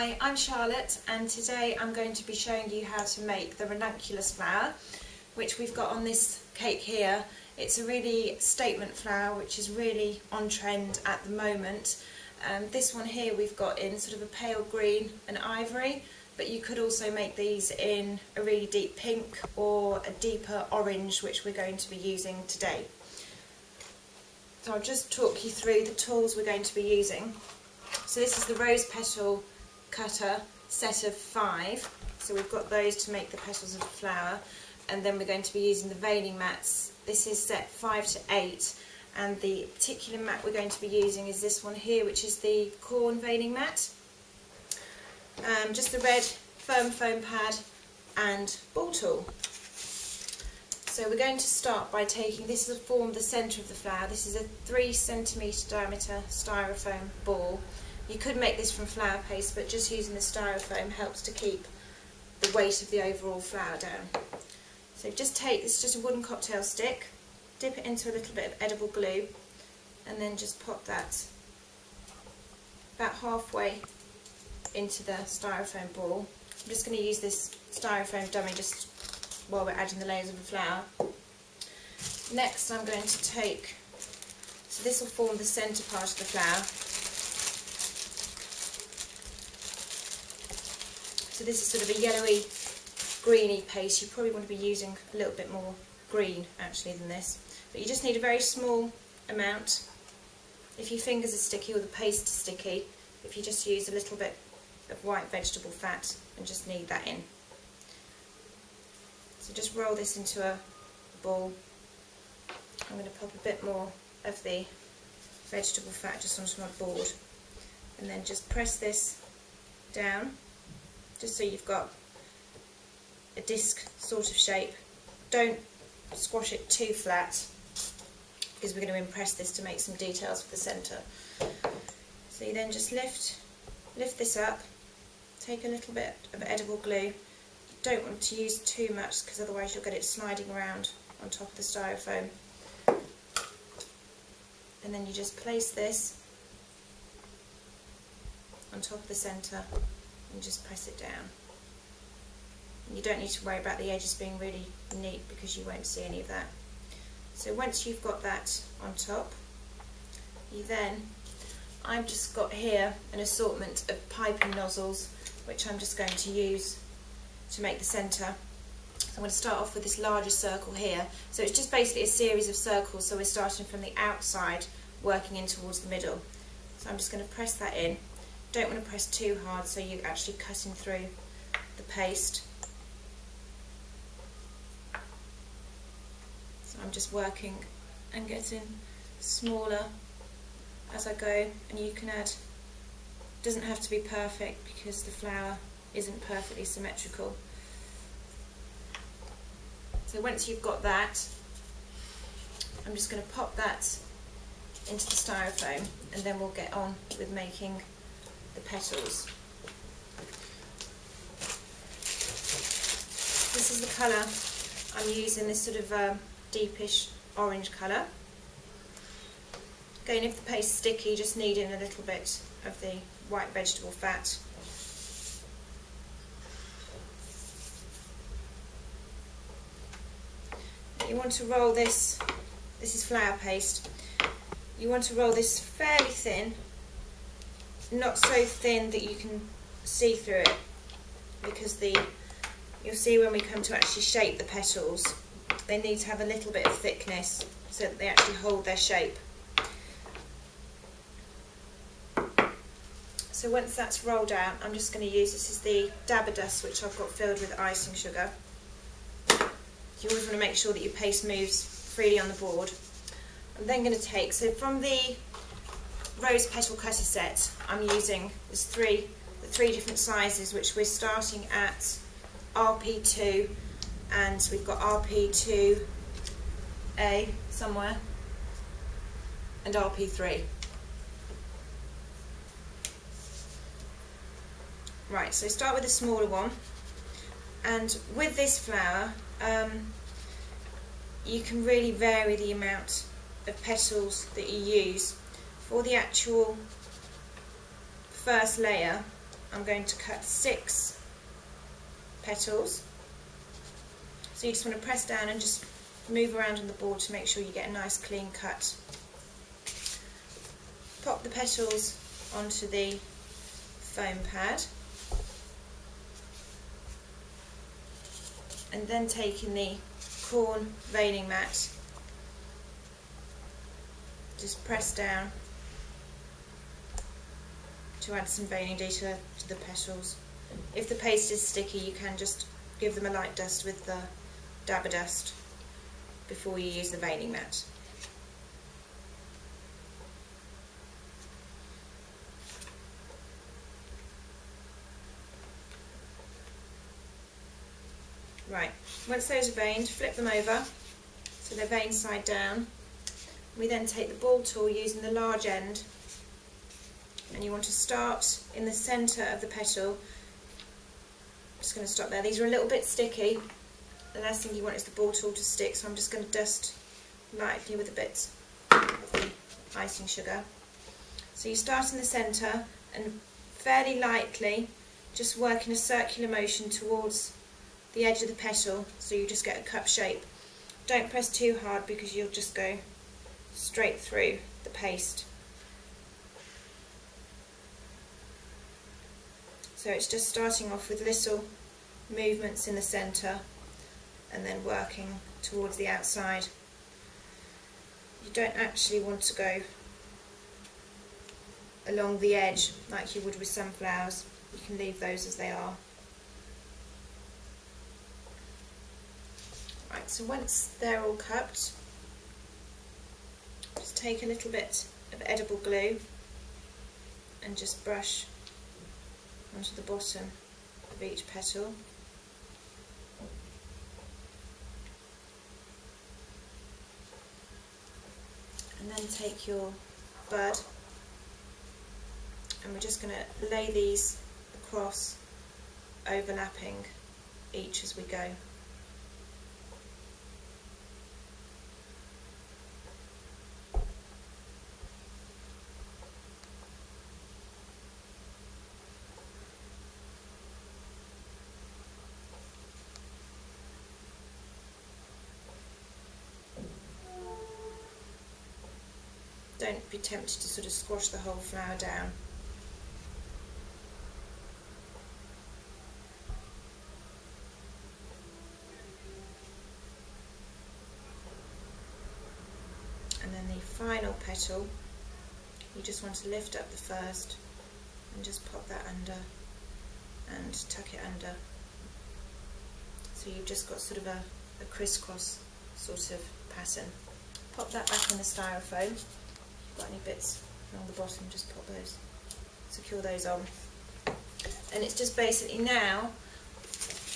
Hi, I'm Charlotte and today I'm going to be showing you how to make the Ranunculus flower, which we've got on this cake here. It's a really statement flower which is really on trend at the moment. This one here we've got in sort of a pale green and ivory, but you could also make these in a really deep pink or a deeper orange, which we're going to be using today. So I'll just talk you through the tools we're going to be using. So this is the Rose Petal cutter set of 5, so we've got those to make the petals of the flower, and then we're going to be using the veiling mats. This is set 5 to 8, and the particular mat we're going to be using is this one here, which is the corn veiling mat. Just the red firm foam pad and ball tool. So we're going to start by taking, this to form the centre of the flower. This is a 3 cm diameter styrofoam ball. You could make this from flour paste, but just using the styrofoam helps to keep the weight of the overall flower down. So just take, this is just a wooden cocktail stick, dip it into a little bit of edible glue, and then just pop that about halfway into the styrofoam ball. I'm just going to use this styrofoam dummy just while we're adding the layers of the flour. Next I'm going to take, so this will form the centre part of the flower. So this is sort of a yellowy, greeny paste. You probably want to be using a little bit more green actually than this. But you just need a very small amount. If your fingers are sticky or the paste is sticky, if you just use a little bit of white vegetable fat and just knead that in. So just roll this into a ball. I'm going to pop a bit more of the vegetable fat just onto my board, and then just press this down, just so you've got a disc sort of shape. Don't squash it too flat, because we're going to impress this to make some details for the centre. So you then just lift this up, take a little bit of edible glue. You don't want to use too much, because otherwise you'll get it sliding around on top of the styrofoam. And then you just place this on top of the centre and just press it down. You don't need to worry about the edges being really neat, because you won't see any of that. So once you've got that on top, you then, I've just got here an assortment of piping nozzles which I'm just going to use to make the centre. So I'm going to start off with this larger circle here. So it's just basically a series of circles, so we're starting from the outside working in towards the middle. So I'm just going to press that in. Don't want to press too hard so you're actually cutting through the paste. So I'm just working and getting smaller as I go, and you can add, doesn't have to be perfect because the flower isn't perfectly symmetrical. So once you've got that, I'm just going to pop that into the styrofoam, and then we'll get on with making the petals. This is the colour I'm using, this sort of deepish orange colour. Again, if the paste is sticky, just knead in a little bit of the white vegetable fat. You want to roll this, this is flour paste, you want to roll this fairly thin, not so thin that you can see through it, because you'll see when we come to actually shape the petals, they need to have a little bit of thickness so that they actually hold their shape. So once that's rolled out, I'm just going to use, this is the dabber dust which I've got filled with icing sugar. You always want to make sure that your paste moves freely on the board. I'm then going to take, so from the Rose Petal cutter set, I'm using the three different sizes, which we're starting at RP2, and we've got RP2A somewhere, and RP3. Right, so start with the smaller one, and with this flower you can really vary the amount of petals that you use. For the actual first layer, I'm going to cut 6 petals. So you just want to press down and just move around on the board to make sure you get a nice clean cut. Pop the petals onto the foam pad, and then taking the corn veining mat, just press down to add some veining detail to the petals. If the paste is sticky, you can just give them a light dust with the dabber dust before you use the veining mat. Right, once those are veined, flip them over so they're veined side down. We then take the ball tool using the large end, and you want to start in the centre of the petal. I'm just going to stop there. These are a little bit sticky. The last thing you want is the ball tool to stick, so I'm just going to dust lightly with a bit of the icing sugar. So you start in the centre and fairly lightly just work in a circular motion towards the edge of the petal, so you just get a cup shape. Don't press too hard because you'll just go straight through the paste. So it's just starting off with little movements in the centre and then working towards the outside. You don't actually want to go along the edge like you would with sunflowers. You can leave those as they are. Right, so once they're all cupped, just take a little bit of edible glue and just brush onto the bottom of each petal. And then take your bud, and we're just going to lay these across, overlapping each as we go. Don't be tempted to sort of squash the whole flower down. And then the final petal, you just want to lift up the first and just pop that under and tuck it under. So you've just got sort of a crisscross sort of pattern. Pop that back in the styrofoam. Got any bits along the bottom, just pop those, secure those on. And it's just basically now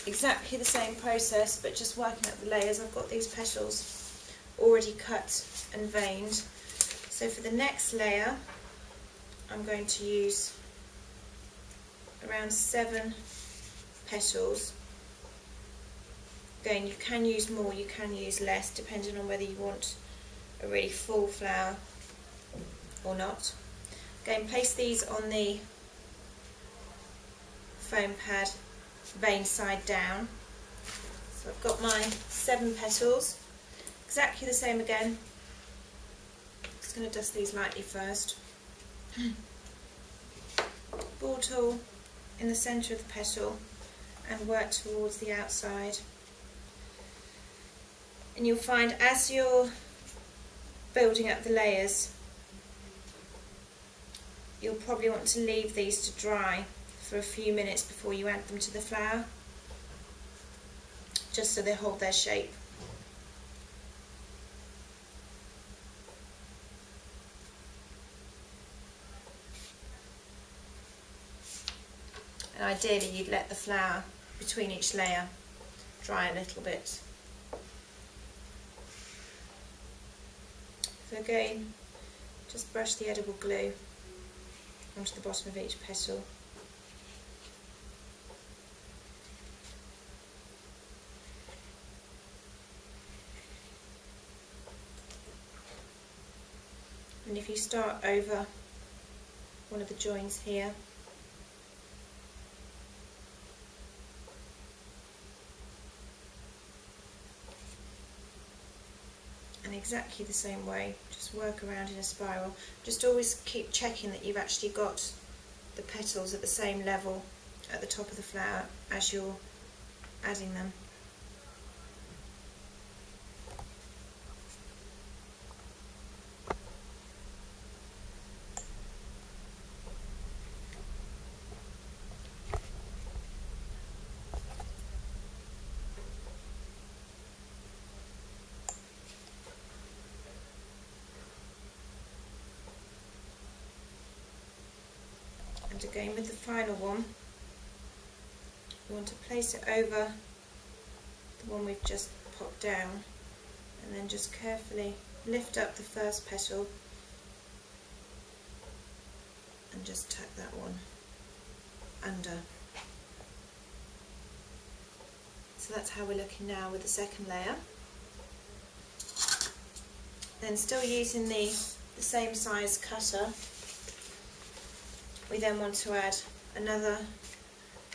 exactly the same process, but just working up the layers. I've got these petals already cut and veined, so for the next layer I'm going to use around 7 petals. Again, you can use more, you can use less, depending on whether you want a really full flower or not. Again, place these on the foam pad, vein side down. So I've got my 7 petals, exactly the same again. Just going to dust these lightly first. Ball tool in the centre of the petal and work towards the outside. And you'll find as you're building up the layers, you'll probably want to leave these to dry for a few minutes before you add them to the flower, just so they hold their shape. And ideally you'd let the flower between each layer dry a little bit. So again, just brush the edible glue onto the bottom of each petal. And if you start over one of the joins here, exactly the same way, just work around in a spiral. Just always keep checking that you've actually got the petals at the same level at the top of the flower as you're adding them. And again with the final one, you want to place it over the one we've just popped down, and then just carefully lift up the first petal and just tuck that one under. So that's how we're looking now with the second layer. Then still using the same size cutter, we then want to add another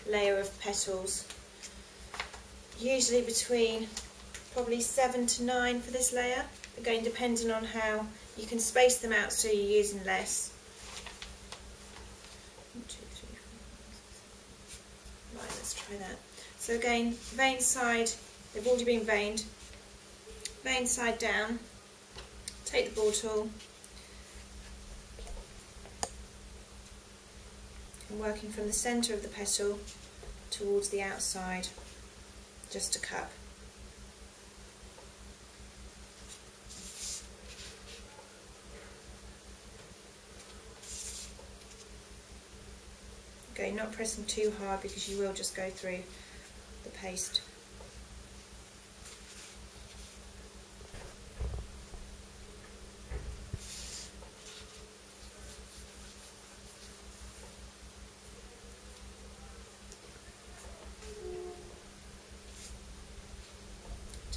layer of petals, usually between probably 7 to 9 for this layer, again depending on how you can space them out so you're using less. 1, 2, 3, 4, 5, 6, 7. Right, let's try that. So again, vein side, they've already been veined, vein side down, take the ball tool and working from the centre of the petal towards the outside, just a cup. Okay, not pressing too hard because you will just go through the paste.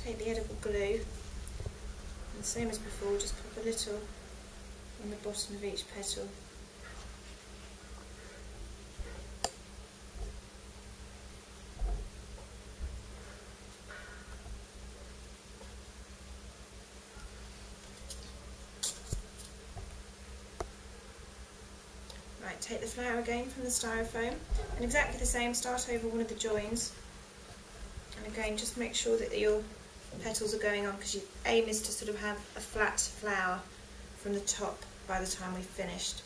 Take the edible glue and same as before, just pop a little on the bottom of each petal. Right, take the flower again from the styrofoam and exactly the same, start over one of the joins, and again just make sure that your petals are going on because your aim is to sort of have a flat flower from the top by the time we've finished.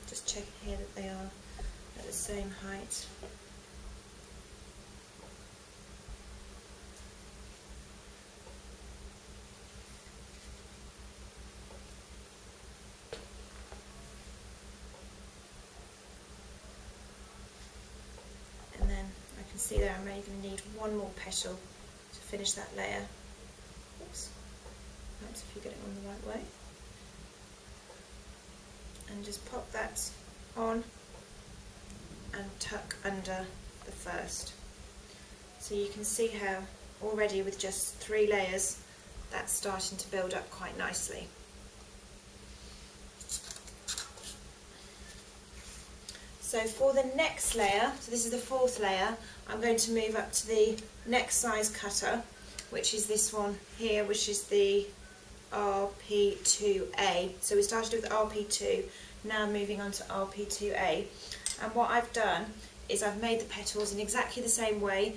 Just checking here that they are at the same height. And then I can see that I'm only going to need one more petal to finish that layer. Oops. Perhaps if you get it on the right way. And just pop that on and tuck under the first. So you can see how already with just 3 layers that's starting to build up quite nicely. So for the next layer, so this is the 4th layer, I'm going to move up to the next size cutter, which is this one here, which is the RP2A. So we started with RP2, now moving on to RP2A. And what I've done is I've made the petals in exactly the same way.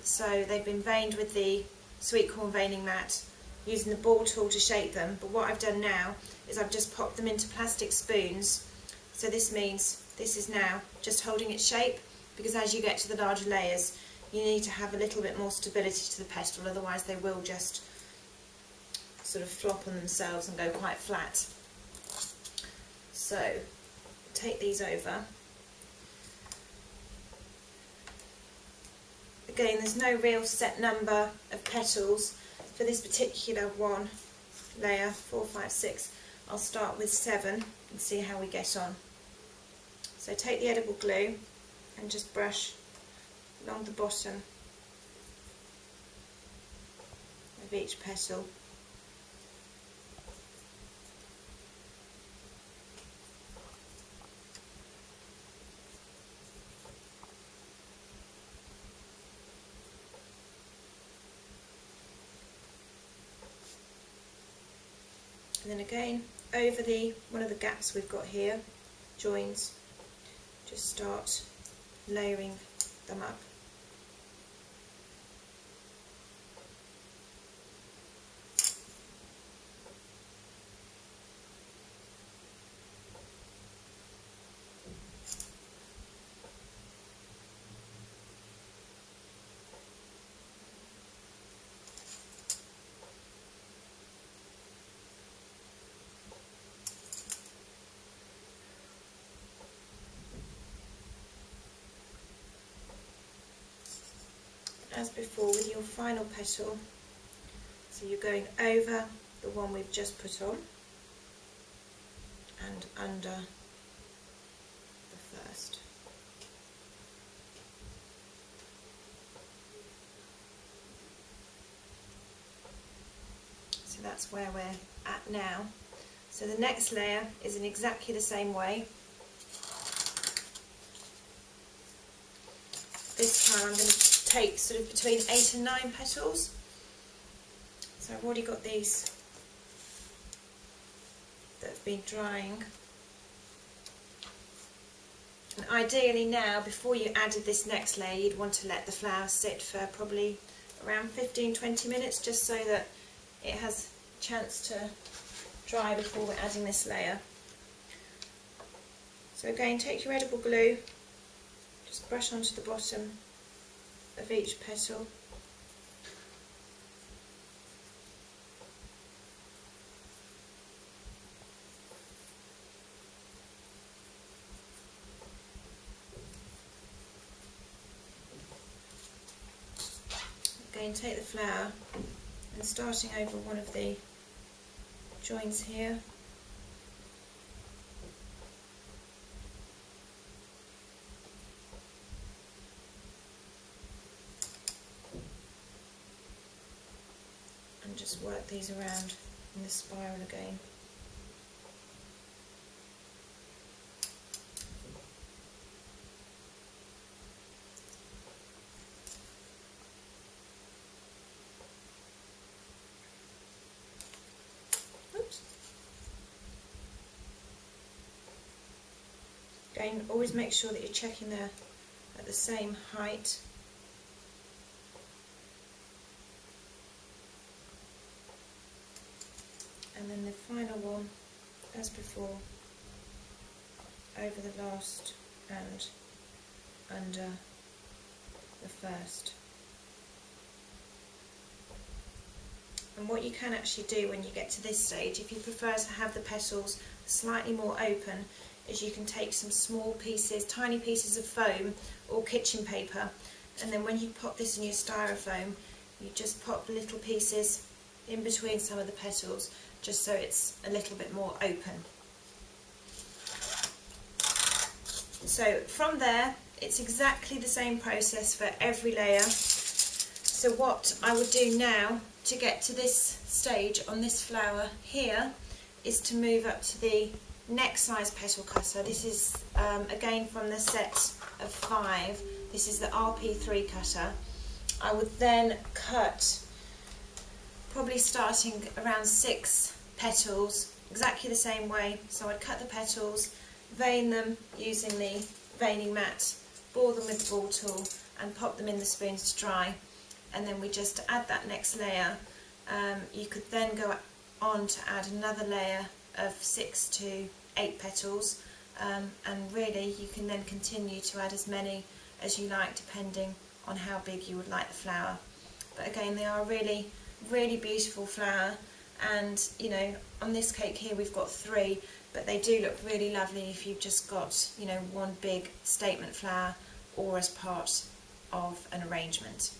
So they've been veined with the sweet corn veining mat, using the ball tool to shape them. But what I've done now is I've just popped them into plastic spoons. So this means this is now just holding its shape, because as you get to the larger layers, you need to have a little bit more stability to the petal, otherwise they will just sort of flop on themselves and go quite flat. So take these over. Again, there's no real set number of petals for this particular one layer, 4, 5, 6. I'll start with 7 and see how we get on. So take the edible glue and just brush along the bottom of each petal. And then again, over one of the gaps we've got here, joins, just start layering them up. As before with your final petal, so you're going over the one we've just put on and under the first. So that's where we're at now. So the next layer is in exactly the same way. This time I'm going to take sort of between 8 and 9 petals. So I've already got these that have been drying. And ideally now, before you added this next layer, you'd want to let the flower sit for probably around 15-20 minutes, just so that it has a chance to dry before we're adding this layer. So again, take your edible glue, just brush onto the bottom of each petal. Again, take the flower and starting over one of the joins here, and just work these around in the spiral again. Oops. Again, always make sure that you're checking they're at the same height. And then the final one, as before, over the last and under the first. And what you can actually do when you get to this stage, if you prefer to have the petals slightly more open, is you can take some small pieces, tiny pieces of foam or kitchen paper, and then when you pop this in your styrofoam, you just pop little pieces in between some of the petals, just so it's a little bit more open. So from there, it's exactly the same process for every layer. So what I would do now to get to this stage on this flower here is to move up to the next size petal cutter. This is again from the set of 5. This is the RP3 cutter. I would then cut, probably starting around 6 petals, exactly the same way. So I'd cut the petals, vein them using the veining mat, bore them with the ball tool and pop them in the spoons to dry, and then we just add that next layer. You could then go on to add another layer of 6 to 8 petals, and really you can then continue to add as many as you like depending on how big you would like the flower. But again, they are a really, really beautiful flower, and you know, on this cake here we've got 3, but they do look really lovely if you've just got, you know, one big statement flower or as part of an arrangement.